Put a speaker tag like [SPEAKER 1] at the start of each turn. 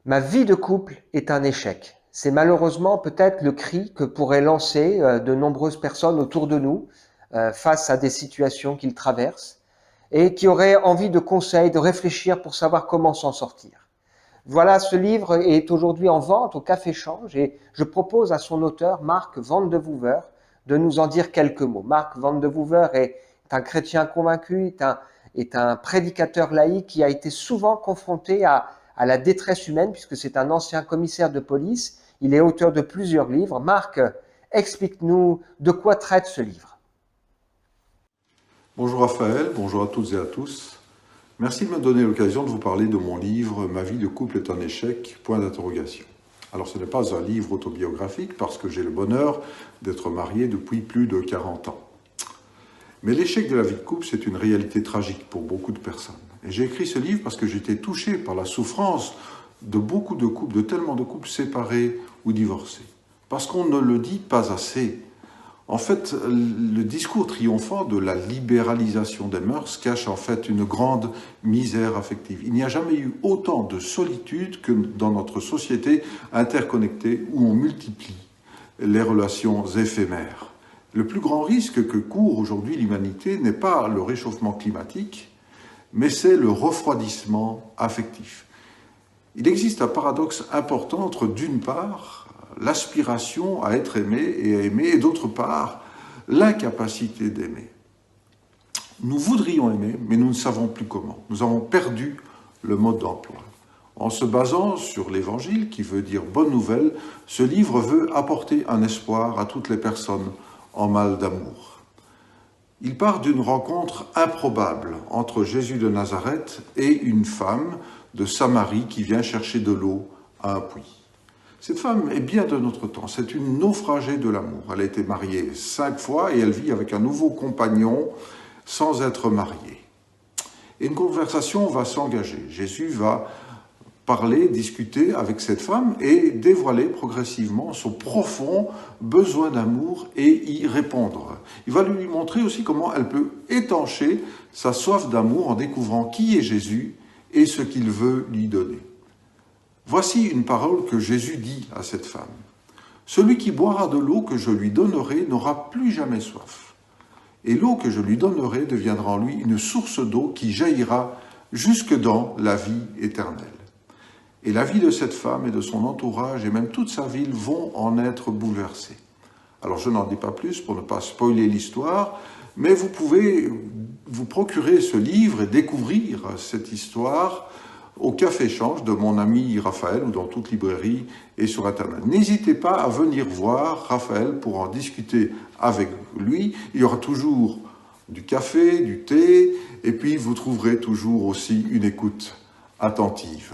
[SPEAKER 1] Ma vie de couple est un échec. C'est malheureusement peut-être le cri que pourraient lancer de nombreuses personnes autour de nous face à des situations qu'ils traversent et qui auraient envie de conseils, de réfléchir pour savoir comment s'en sortir. Voilà, ce livre est aujourd'hui en vente au Café Change et je propose à son auteur, Mark Van de Wouver, de nous en dire quelques mots. Mark Van de Wouver est un chrétien convaincu, est un prédicateur laïque qui a été souvent confronté à la détresse humaine, puisque c'est un ancien commissaire de police. Il est auteur de plusieurs livres. Marc, explique-nous de quoi traite ce livre.
[SPEAKER 2] Bonjour Raphaël, bonjour à toutes et à tous. Merci de me donner l'occasion de vous parler de mon livre « Ma vie de couple est un échec ?» point d'interrogation. Alors ce n'est pas un livre autobiographique parce que j'ai le bonheur d'être marié depuis plus de 40 ans. Mais l'échec de la vie de couple, c'est une réalité tragique pour beaucoup de personnes. Et j'ai écrit ce livre parce que j'étais touché par la souffrance de beaucoup de couples, de tellement de couples séparés ou divorcés. Parce qu'on ne le dit pas assez. En fait, le discours triomphant de la libéralisation des mœurs cache en fait une grande misère affective. Il n'y a jamais eu autant de solitude que dans notre société interconnectée où on multiplie les relations éphémères. Le plus grand risque que court aujourd'hui l'humanité n'est pas le réchauffement climatique, mais c'est le refroidissement affectif. Il existe un paradoxe important entre, d'une part, l'aspiration à être aimé et à aimer, et d'autre part, l'incapacité d'aimer. Nous voudrions aimer, mais nous ne savons plus comment. Nous avons perdu le mode d'emploi. En se basant sur l'Évangile, qui veut dire bonne nouvelle, ce livre veut apporter un espoir à toutes les personnes en mal d'amour. Il part d'une rencontre improbable entre Jésus de Nazareth et une femme de Samarie qui vient chercher de l'eau à un puits. Cette femme est bien de notre temps, c'est une naufragée de l'amour. Elle a été mariée 5 fois et elle vit avec un nouveau compagnon sans être mariée. Et une conversation va s'engager. Jésus va parler, discuter avec cette femme et dévoiler progressivement son profond besoin d'amour et y répondre. Il va lui montrer aussi comment elle peut étancher sa soif d'amour en découvrant qui est Jésus et ce qu'il veut lui donner. Voici une parole que Jésus dit à cette femme. « Celui qui boira de l'eau que je lui donnerai n'aura plus jamais soif. Et l'eau que je lui donnerai deviendra en lui une source d'eau qui jaillira jusque dans la vie éternelle. » Et la vie de cette femme et de son entourage et même toute sa ville vont en être bouleversées. Alors je n'en dis pas plus pour ne pas spoiler l'histoire, mais vous pouvez vous procurer ce livre et découvrir cette histoire au Café Change de mon ami Raphaël ou dans toute librairie et sur Internet. N'hésitez pas à venir voir Raphaël pour en discuter avec lui. Il y aura toujours du café, du thé et puis vous trouverez toujours aussi une écoute attentive.